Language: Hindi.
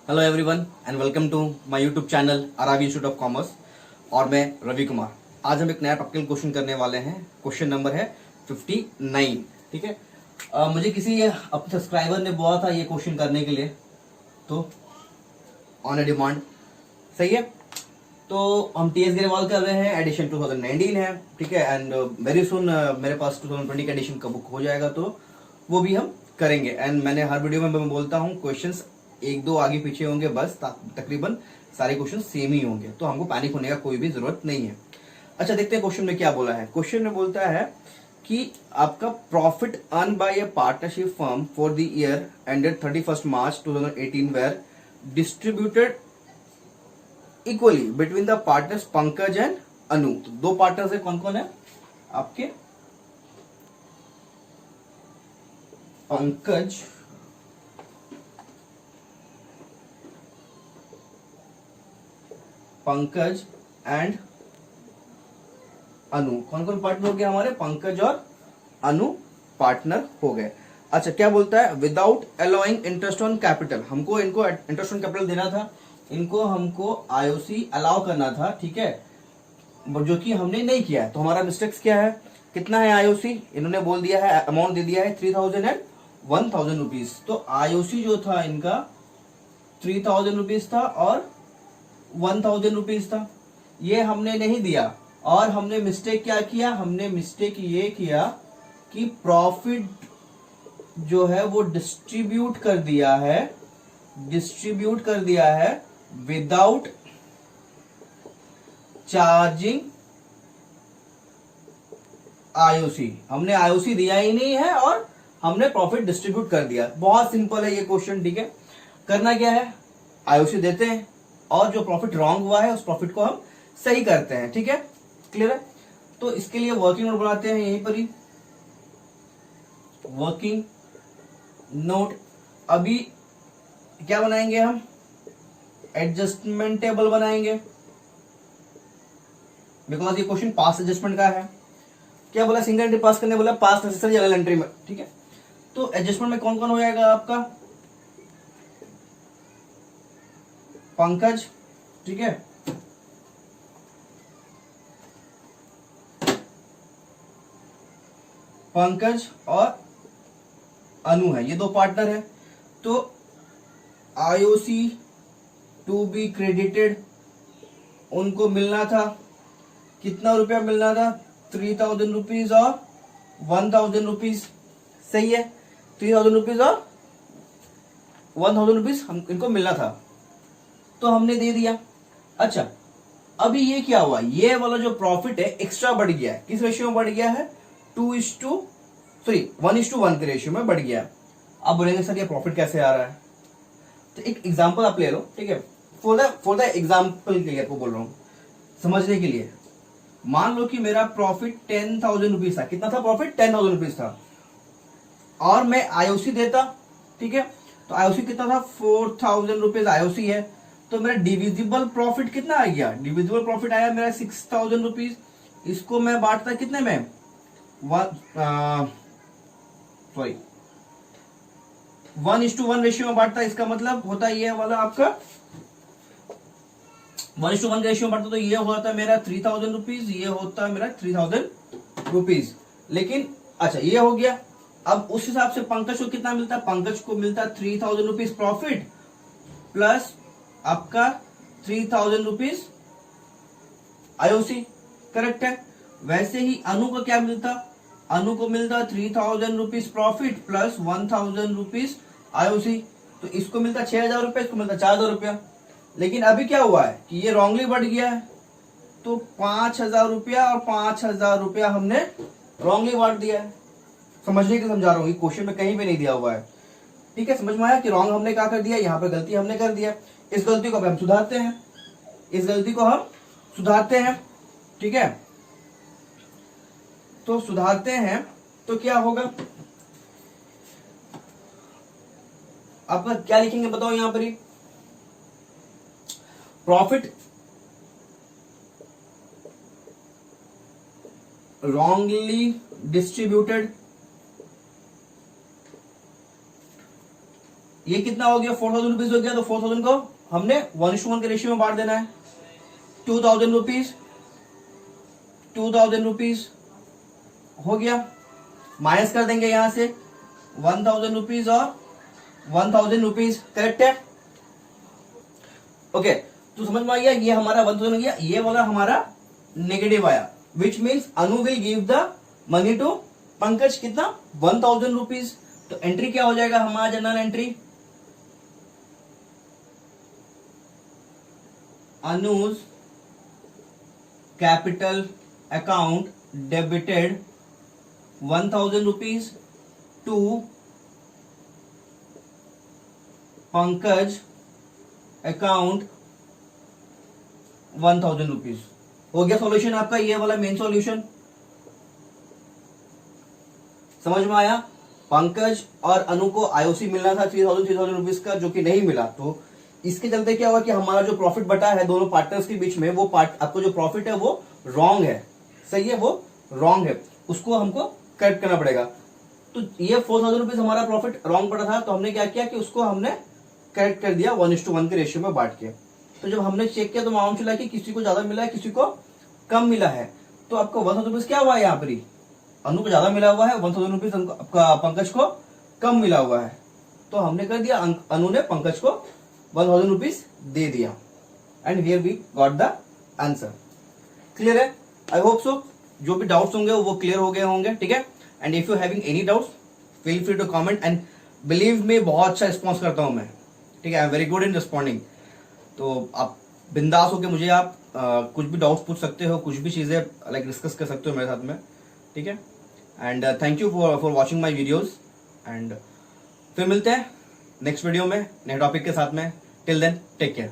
Hello everyone and welcome to my YouTube channel RRB institute of commerce. और मैं रवि कुमार। आज हम एक नया टॉपिकल क्वेश्चन करने वाले हैं। क्वेश्चन नंबर है 59। ठीक है। मुझे किसी अपने सब्सक्राइबर ने बोला था ये क्वेश्चन करने के लिए, तो ऑन ए डिमांड। सही है। तो हम टीएस गिरेवाल कर रहे हैं, एडिशन 2019 है। ठीक है। एंड वेरी सुन मेरे पास 2020 का एडिशन का बुक हो जाएगा, तो वो भी हम करेंगे। एंड मैंने हर वीडियो में मैं बोलता हूँ क्वेश्चंस एक दो आगे पीछे होंगे, बस तकरीबन सारे क्वेश्चन सेम ही होंगे, तो हमको पैनिक होने का कोई भी जरूरत नहीं है। अच्छा, देखते हैं क्वेश्चन में क्या बोला है। क्वेश्चन में बोलता है कि आपका profit earn by a partnership firm for the year ended 31 March 2018 were distributed equally between the partners Pankaj and Anu. तो दो पार्टनर्स है, कौन कौन है आपके? पंकज एंड अनु। कौन कौन पार्टनर हो गए हमारे? पंकज और अनु पार्टनर हो गए। अच्छा, क्या बोलता है? Without allowing interest on capital. हमको इनको इंटरेस्ट ऑन कैपिटल देना था, इनको हमको आईओसी अलाउ करना था। ठीक है, जो कि हमने नहीं किया है। तो हमारा मिस्टेक्स क्या है? कितना है आईओसी? इन्होंने बोल दिया है, अमाउंट दे दिया है 3000 एंड 1000 रुपीज। तो आईओसी जो था इनका 3000 रुपीज था और 1000 रुपीज था। ये हमने नहीं दिया। और हमने मिस्टेक क्या किया? हमने मिस्टेक ये किया कि प्रॉफिट जो है वो डिस्ट्रीब्यूट कर दिया है विदाउट चार्जिंग आईओसी। हमने आईओसी दिया ही नहीं है और हमने प्रॉफिट डिस्ट्रीब्यूट कर दिया। बहुत सिंपल है ये क्वेश्चन। ठीक है, करना क्या है? आईओसी देते हैं और जो प्रॉफिट रॉन्ग हुआ है उस प्रॉफिट को हम सही करते हैं। ठीक है, क्लियर है? तो इसके लिए वर्किंग नोट बनाते हैं यहीं पर ही। वर्किंग नोट अभी क्या बनाएंगे हम? एडजस्टमेंट टेबल बनाएंगे, बिकॉज ये क्वेश्चन पास्ट एडजस्टमेंट का है। क्या बोला? सिंगल एंट्री पास करने बोला, पास्ट नेसेसरी जनरल एंट्री में। ठीक है, तो एडजस्टमेंट में कौन कौन हो जाएगा आपका? पंकज, ठीक है, पंकज और अनु है, ये दो पार्टनर है। तो आईओसी टू बी क्रेडिटेड उनको मिलना था, कितना रुपया मिलना था? 3000 रुपीज और 1000 रुपीज। सही है, 3000 रुपीज और 1000 रुपीज हम इनको मिलना था, तो हमने दे दिया। अच्छा, अभी ये क्या हुआ? ये वाला जो प्रॉफिट है एक्स्ट्रा बढ़ गया है। किस रेशियो में बढ़ गया है? 1:1 के रेशियो में बढ़ गया है। आप बोलेंगे सर ये प्रॉफिट कैसे आ रहा है? तो एक एग्जांपल आप ले लो। ठीक है, फॉर द एग्जांपल के लिए आपको बोल रहा हूं, समझने के लिए। मान लो कि मेरा प्रॉफिट 10,000 रुपीज था। कितना था प्रॉफिट? 10,000 रुपीज था। और मैं आईओसी देता। ठीक है, तो आईओसी कितना था? 4,000 रुपीज आईओसी है। तो मेरा डिविजिबल प्रॉफिट कितना आ गया? डिविजिबल प्रॉफिट आया मेरा 6,000 रुपीज। इसको मैं बांटता कितने में? 1:1 रेशियो में बांटता। इसका मतलब होता ये वाला आपका 1:1 रेशियो में बांटता, तो ये होता मेरा 3,000 रुपीज, ये होता मेरा 3,000 रुपीज। लेकिन अच्छा, ये हो गया। अब उस हिसाब से पंकज को कितना मिलता? पंकज को मिलता 3,000 रुपीज प्रॉफिट प्लस आपका 3,000 रुपीज आईओसी। करेक्ट है। वैसे ही अनु को क्या मिलता? अनु को मिलता 3,000 rupees profit plus 1,000 rupees IOC. तो इसको मिलता 6,000 रुपया, इसको मिलता 4,000 रुपया। लेकिन अभी क्या हुआ है कि ये रॉन्गली बढ़ गया है, तो 5,000 रुपया और 5,000 रुपया हमने रॉन्गली बांट दिया है। समझने की समझा रहा हूँ, क्वेश्चन में कहीं भी नहीं दिया हुआ है। ठीक है, समझ में आया कि रॉन्ग हमने क्या कर दिया? यहाँ पर गलती हमने कर दिया। इस गलती को हम सुधारते हैं। ठीक है, तो सुधारते हैं तो क्या होगा? आपका क्या लिखेंगे बताओ? यहां पर ही प्रॉफिट wrongly distributed ये कितना हो गया, 4000 रुपीज हो गया, तो 4000 को हमने 1:1 के रेशियो में बांट देना है। 2000 रुपीज, 2000 रुपीज हो गया, माइनस कर देंगे यहां से 1000 रुपीज और 1000 रुपीज, करेक्ट है। ओके, तो समझ में आ गया, ये हमारा 1000 हो गया, ये वाला हमारा नेगेटिव आया, which means Anu will give the money to Pankaj, कितना 1000 रुपीज। तो एंट्री क्या हो जाएगा हमारा, general entry Anuj capital account debited 1000 rupees to Pankaj account 1000 rupees. हो गया सॉल्यूशन आपका, ये वाला मेन सॉल्यूशन। समझ में आया। पंकज और अनु को आईओसी मिलना था 3000 रुपीज का, जो कि नहीं मिला, तो इसके चलते क्या हुआ कि हमारा जो प्रॉफिट बटा है दोनों पार्टनर्स के बीच में, वो आपको जो प्रॉफिट है वो रॉन्ग है, सही है, वो रॉन्ग है, उसको हमको करेक्ट करना पड़ेगा। तो ये 4000 रुपीज हमारा प्रॉफिट रॉन्ग पड़ा था, तो हमने क्या किया कि उसको हमने करेक्ट कर दिया 1:1 के रेशियो में बांट के। तो जब हमने चेक किया तो मालूम चला कि किसी को ज्यादा मिला है, किसी को कम मिला है। तो आपको 1000 रुपीज क्या हुआ है, यहाँ पर अनु को ज्यादा मिला हुआ है, 1000 रुपीज आपका पंकज को कम मिला हुआ है। तो हमने कर दिया, अनु ने पंकज को 1000 रुपीज दे दिया, and here we got the answer. Clear है, आई होप सो। जो भी डाउट्स होंगे वो क्लियर हो गए होंगे, ठीक है। And if you having any doubts feel free to comment, and believe me बहुत अच्छा रिस्पॉन्स करता हूं मैं, ठीक है, I am very good in responding. तो आप बिंदास होकर मुझे आप कुछ भी डाउट्स पूछ सकते हो, कुछ भी चीजें लाइक डिस्कस कर सकते हो मेरे साथ में, ठीक है। And thank you for watching my videos, and फिर मिलते हैं नेक्स्ट वीडियो में नए टॉपिक के साथ में। Till then take care.